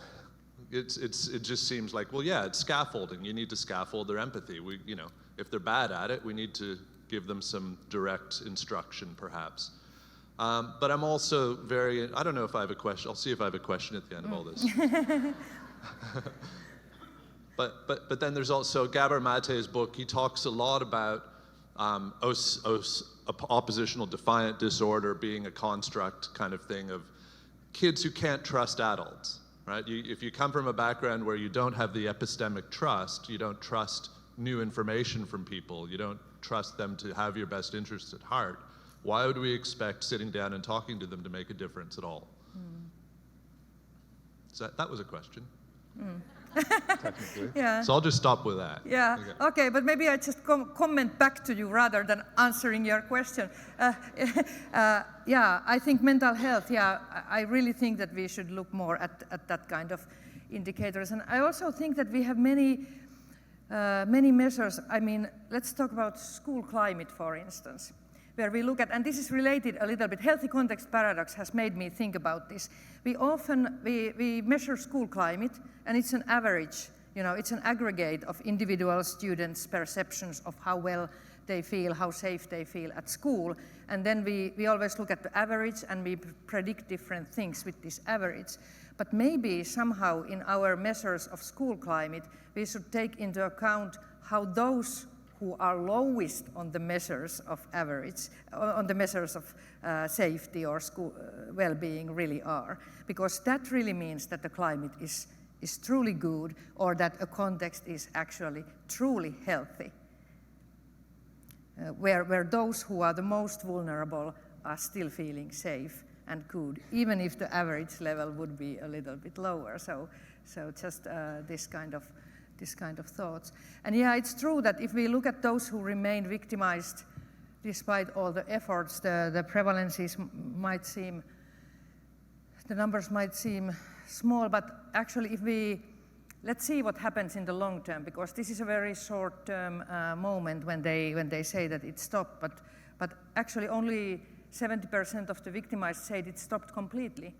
it just seems like, well, yeah, it's scaffolding. You need to scaffold their empathy. If they're bad at it, we need to give them some direct instruction, perhaps. But I'm also I don't know if I have a question. I'll see if I have a question at the end of all this. But then there's also Gabor Mate's book. He talks a lot about oppositional defiant disorder being a construct kind of thing of kids who can't trust adults, right? If you come from a background where you don't have the epistemic trust, you don't trust new information from people, you don't trust them to have your best interests at heart, why would we expect sitting down and talking to them to make a difference at all? So that was a question. Technically. Yeah. So I'll just stop with that. Yeah, okay, but maybe I just comment back to you rather than answering your question. Yeah, I think mental health, I really think that we should look more at that kind of indicators. And I also think that we have many measures. I mean, let's talk about school climate, for instance, where we look at, and this is related a little bit, healthy context paradox has made me think about this. We measure school climate, and it's an average, it's an aggregate of individual students' perceptions of how well they feel, how safe they feel at school. And then we always look at the average and we predict different things with this average. But maybe somehow in our measures of school climate, we should take into account how those who are lowest on the measures of average, on the measures of safety or school well-being really are. Because that really means that the climate is truly good, or that a context is actually truly healthy, where those who are the most vulnerable are still feeling safe and good, even if the average level would be a little bit lower. So just this kind of thoughts. And yeah, it's true that if we look at those who remain victimized despite all the efforts, the prevalences might seem, the numbers might seem small, but actually let's see what happens in the long term, because this is a very short-term moment when they say that it stopped, but actually only 70% of the victimized said it stopped completely.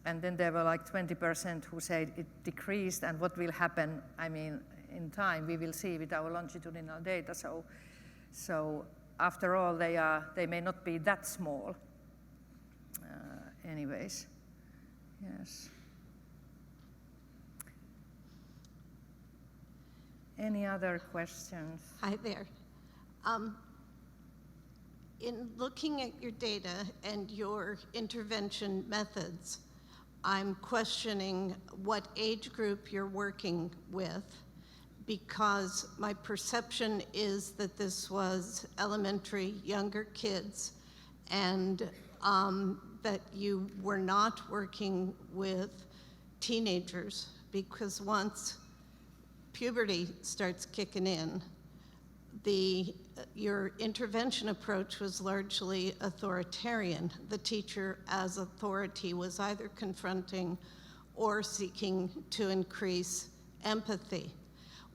And then there were like 20% who said it decreased, and what will happen, I mean, in time, we will see with our longitudinal data. So after all, they may not be that small. Anyways, yes. Any other questions? Hi there. In looking at your data and your intervention methods, I'm questioning what age group you're working with, because my perception is that this was elementary, younger kids, and that you were not working with teenagers, because once puberty starts kicking in, your intervention approach was largely authoritarian. The teacher as authority was either confronting or seeking to increase empathy.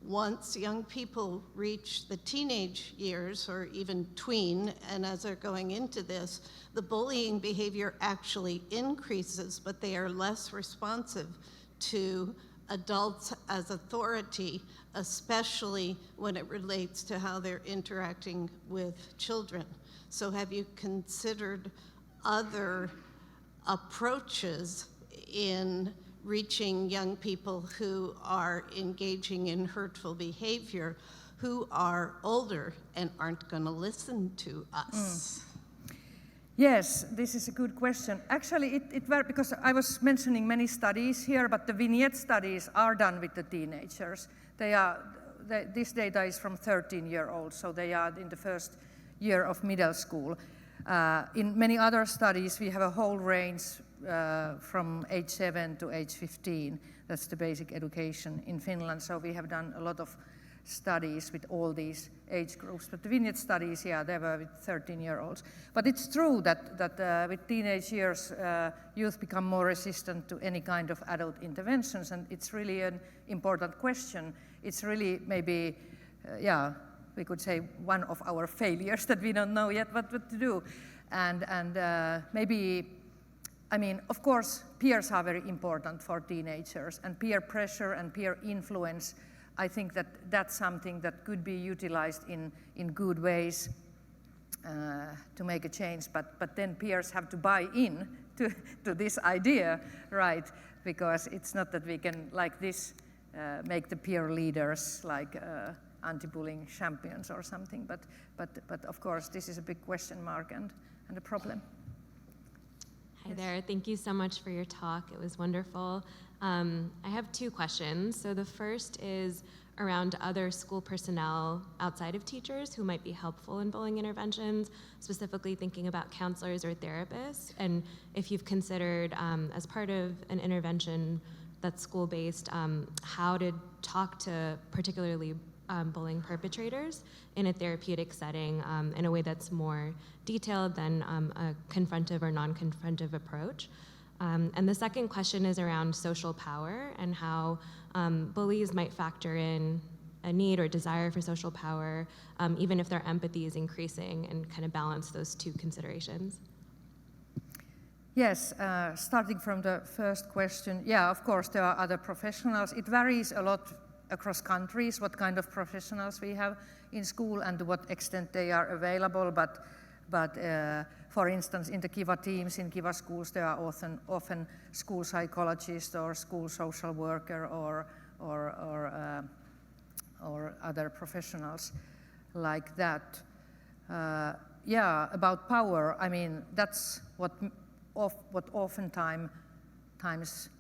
Once young people reach the teenage years, or even tween, and as they're going into this, the bullying behavior actually increases, but they are less responsive to adults as authority, especially when it relates to how they're interacting with children. So have you considered other approaches in reaching young people who are engaging in hurtful behavior, who are older and aren't going to listen to us? Yes, this is a good question. Actually, it varies, because I was mentioning many studies here, but the vignette studies are done with the teenagers. This data is from 13-year-olds, so they are in the first year of middle school. In many other studies, we have a whole range from age 7 to age 15. That's the basic education in Finland. So we have done a lot of studies with all these age groups. But the Vignette studies, yeah, they were with 13-year-olds. But it's true that with teenage years, youth become more resistant to any kind of adult interventions, and it's really an important question. It's really maybe, we could say one of our failures that we don't know yet what to do. And maybe, I mean, of course, peers are very important for teenagers, and peer pressure and peer influence, I think that that's something that could be utilized in good ways to make a change, but then peers have to buy in to this idea, right? Because it's not that we can, like this, make the peer leaders like anti-bullying champions or something, but of course this is a big question mark and a problem. Hi there, thank you so much for your talk. It was wonderful. I have two questions. So the first is around other school personnel outside of teachers who might be helpful in bullying interventions, specifically thinking about counselors or therapists, and if you've considered, as part of an intervention that's school-based, how to talk to particularly bullying perpetrators in a therapeutic setting in a way that's more detailed than a confrontive or non-confrontive approach. And the second question is around social power and how bullies might factor in a need or desire for social power, even if their empathy is increasing, and kind of balance those two considerations. Yes, starting from the first question, yeah, of course there are other professionals. It varies a lot across countries what kind of professionals we have in school and to what extent they are available, but for instance, in the Kiva teams, in Kiva schools, there are often school psychologists or school social worker or other professionals like that. Yeah, about power, I mean, that's what oftentimes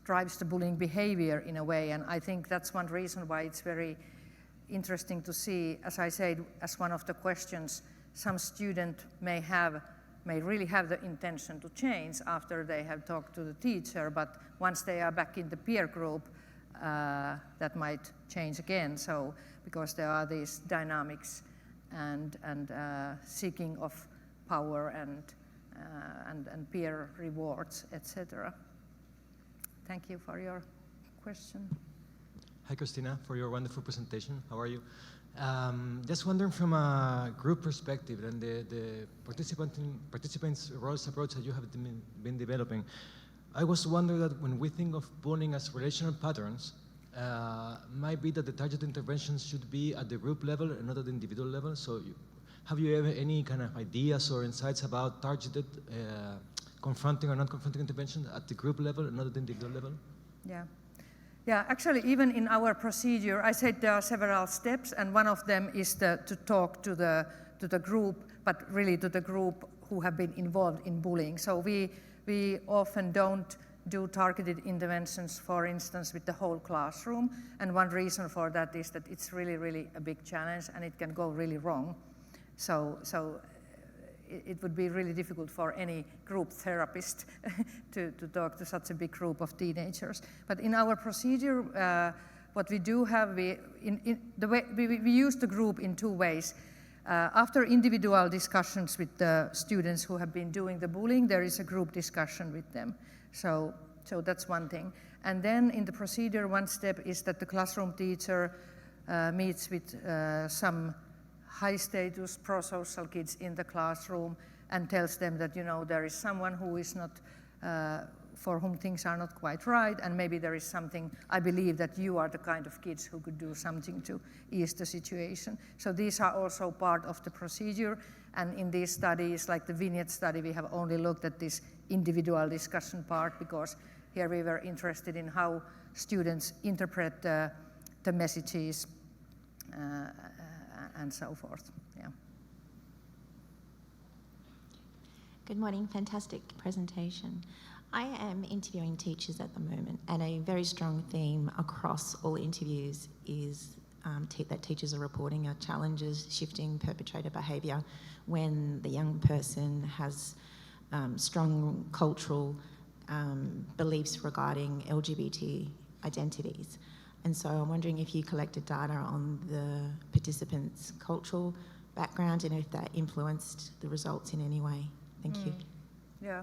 drives the bullying behavior in a way, and I think that's one reason why it's very interesting to see, as I said, as one of the questions, some student may really have the intention to change after they have talked to the teacher, but once they are back in the peer group, that might change again. So because there are these dynamics and seeking of power and peer rewards, etc. Thank you for your question. Hi, Christina, for your wonderful presentation. How are you? Just wondering from a group perspective and the participants' roles approach that you have been developing, I was wondering that when we think of bullying as relational patterns, might be that the target interventions should be at the group level and not at the individual level. So have you ever any kind of ideas or insights about targeted confronting or non-confronting intervention at the group level and not at the individual level? Yeah. Yeah, actually, even in our procedure, I said there are several steps, and one of them is to talk to the group, but really to the group who have been involved in bullying. So we often don't do targeted interventions, for instance, with the whole classroom, and one reason for that is that it's really, really a big challenge, and it can go really wrong. So it would be really difficult for any group therapist to talk to such a big group of teenagers. But in our procedure, what we do have, we use the group in two ways. After individual discussions with the students who have been doing the bullying, there is a group discussion with them. So that's one thing. And then in the procedure, one step is that the classroom teacher meets with some high-status pro-social kids in the classroom and tells them that, you know, there is someone who is not, for whom things are not quite right, and maybe there is something, I believe that you are the kind of kids who could do something to ease the situation. So these are also part of the procedure, and in these studies, like the Vignette study, we have only looked at this individual discussion part because here we were interested in how students interpret the messages and so forth. Yeah. Good morning, fantastic presentation. I am interviewing teachers at the moment, and a very strong theme across all interviews is that teachers are reporting are challenges shifting perpetrator behaviour when the young person has strong cultural beliefs regarding LGBT identities. And so I'm wondering if you collected data on the participants' cultural background and if that influenced the results in any way. Thank you. Yeah.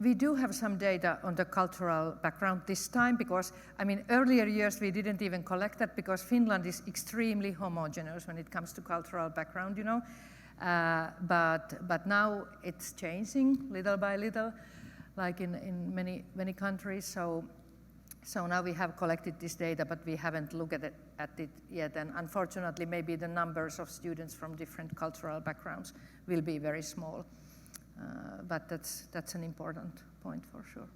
We do have some data on the cultural background this time because, I mean, earlier years we didn't even collect that because Finland is extremely homogeneous when it comes to cultural background, you know. But now it's changing little by little, like in many countries. So now we have collected this data, but we haven't looked at it yet. And unfortunately, maybe the numbers of students from different cultural backgrounds will be very small. But that's an important point for sure.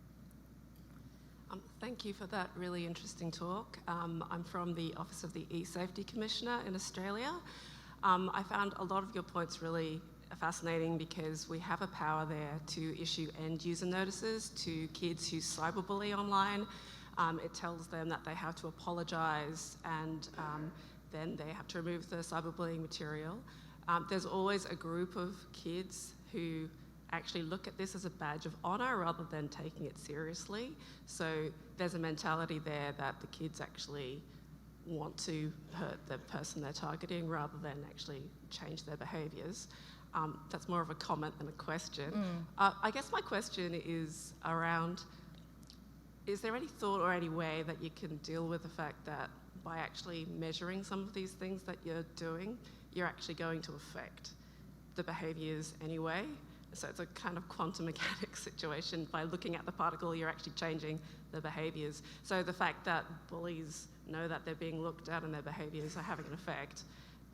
Thank you for that really interesting talk. I'm from the Office of the E-Safety Commissioner in Australia. I found a lot of your points really fascinating because we have a power there to issue end-user notices to kids who cyberbully online. It tells them that they have to apologise and then they have to remove the cyberbullying material. There's always a group of kids who actually look at this as a badge of honour rather than taking it seriously. So there's a mentality there that the kids actually want to hurt the person they're targeting rather than actually change their behaviours. That's more of a comment than a question. I guess my question is around, is there any thought or any way that you can deal with the fact that by actually measuring some of these things that you're doing, you're actually going to affect the behaviours anyway? So it's a kind of quantum mechanics situation. By looking at the particle, you're actually changing the behaviours. So the fact that bullies know that they're being looked at and their behaviours are having an effect,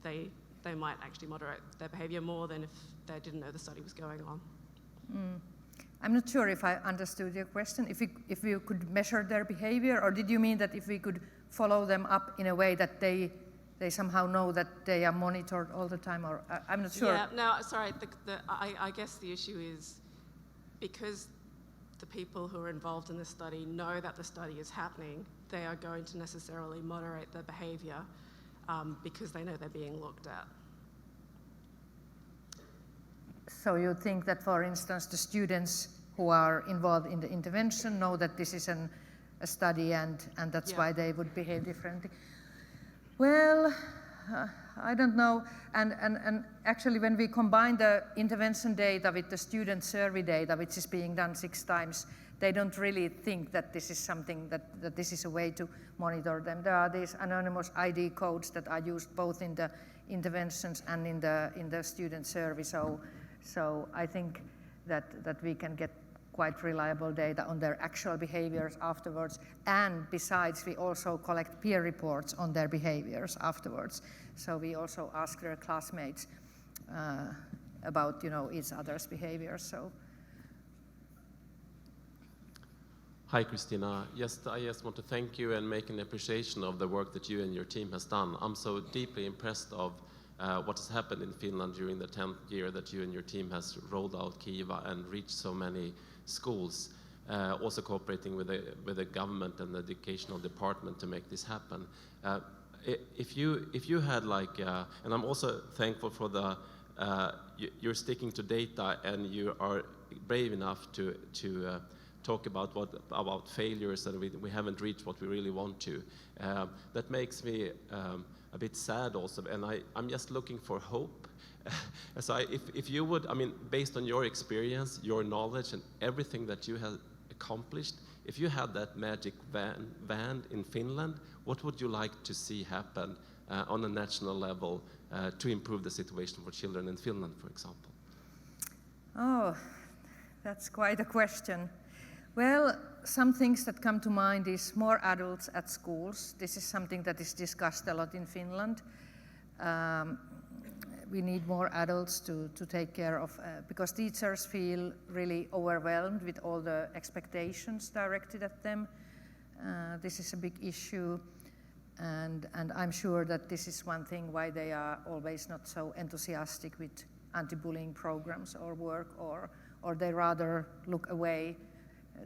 they might actually moderate their behaviour more than if they didn't know the study was going on. I'm not sure if I understood your question. If we could measure their behaviour, or did you mean that if we could follow them up in a way that they somehow know that they are monitored all the time, or I'm not sure. Yeah, no, sorry. I guess the issue is because the people who are involved in the study know that the study is happening, they are going to necessarily moderate their behaviour because they know they're being looked at. So you think that, for instance, the students who are involved in the intervention know that this is a study and that's why they would behave differently? Well, I don't know. And actually, when we combine the intervention data with the student survey data, which is being done 6 times, they don't really think that this is something that this is a way to monitor them. There are these anonymous ID codes that are used both in the interventions and in the student survey. So I think that we can get quite reliable data on their actual behaviors afterwards. And besides, we also collect peer reports on their behaviors afterwards. So we also ask their classmates about, each other's behaviors. So. Hi, Christina. I just want to thank you and make an appreciation of the work that you and your team has done. I'm so deeply impressed of what has happened in Finland during the 10th year that you and your team has rolled out Kiva and reached so many schools, also cooperating with the government and the educational department to make this happen. If you had and I'm also thankful for you're sticking to data and you are brave enough to talk about failures and we haven't reached what we really want to. That makes me a bit sad also, and I'm just looking for hope. So if you would, based on your experience, your knowledge, and everything that you have accomplished, if you had that magic band in Finland, what would you like to see happen on a national level to improve the situation for children in Finland, for example? Oh, that's quite a question. Well, some things that come to mind is more adults at schools. This is something that is discussed a lot in Finland. We need more adults to take care of, because teachers feel really overwhelmed with all the expectations directed at them. This is a big issue, and I'm sure that this is one thing why they are always not so enthusiastic with anti-bullying programs or work, or they rather look away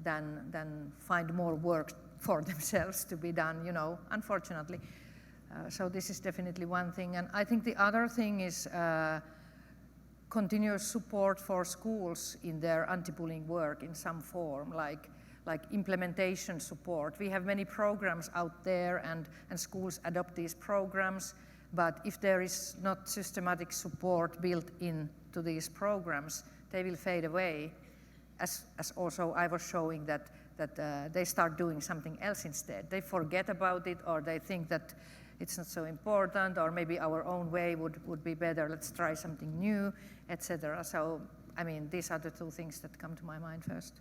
than find more work for themselves to be done, unfortunately. So this is definitely one thing. And I think the other thing is continuous support for schools in their anti-bullying work in some form, like implementation support. We have many programs out there, and schools adopt these programs, but if there is not systematic support built into these programs, they will fade away, as also I was showing that they start doing something else instead. They forget about it, or they think that it's not so important, or maybe our own way would be better, let's try something new, etc. So, I mean, these are the two things that come to my mind first.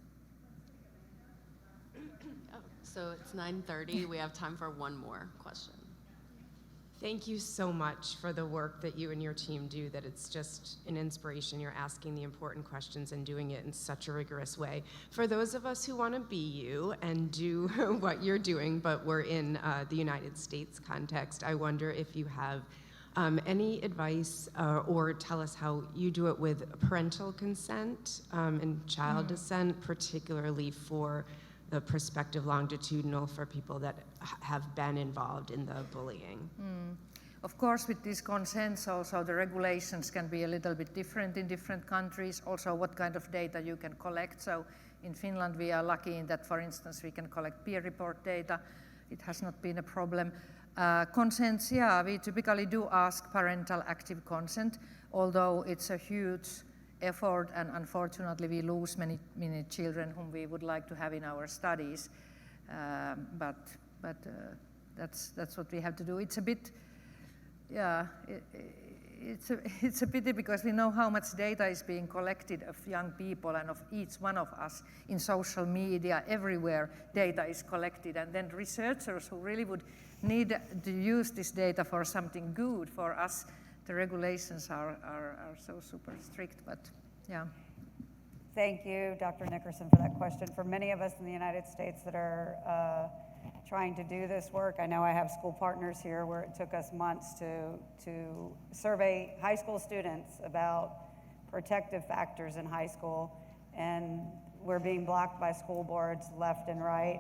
So it's 9:30, we have time for one more question. Thank you so much for the work that you and your team do, that it's just an inspiration. You're asking the important questions and doing it in such a rigorous way. For those of us who want to be you and do what you're doing, but we're in the United States context, I wonder if you have any advice or tell us how you do it with parental consent and child dissent, particularly for the prospective longitudinal for people that have been involved in the bullying. Of course, with these consents also the regulations can be a little bit different in different countries, also what kind of data you can collect. So in Finland we are lucky in that, for instance, we can collect peer report data. It has not been a problem. Consents, yeah, we typically do ask parental active consent, although it's a huge effort, and unfortunately we lose many children whom we would like to have in our studies, but that's what we have to do. It's a bit, yeah, it's a pity, because we know how much data is being collected of young people and of each one of us in social media, everywhere data is collected, and then researchers who really would need to use this data for something good for us, the regulations are so super strict, but yeah. Thank you, Dr. Nickerson, for that question. For many of us in the United States that are trying to do this work, I know I have school partners here where it took us months to survey high school students about protective factors in high school, and we're being blocked by school boards left and right.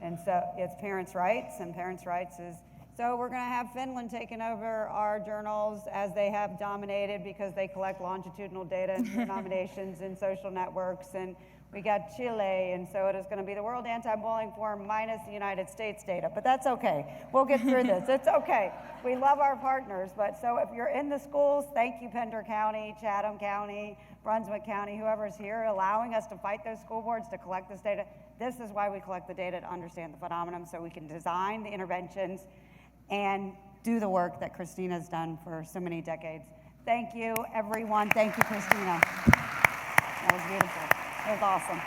And so it's parents' rights, and parents' rights is, so we're going to have Finland taking over our journals as they have dominated, because they collect longitudinal data and nominations in social networks. And we got Chile, and so it is going to be the World Anti-Bullying Forum minus the United States data. But that's okay. We'll get through this. It's okay. We love our partners. But so if you're in the schools, thank you, Pender County, Chatham County, Brunswick County, whoever's here, allowing us to fight those school boards to collect this data. This is why we collect the data, to understand the phenomenon, so we can design the interventions and do the work that Christina's done for so many decades. Thank you, everyone. Thank you, Christina. That was beautiful. It was awesome.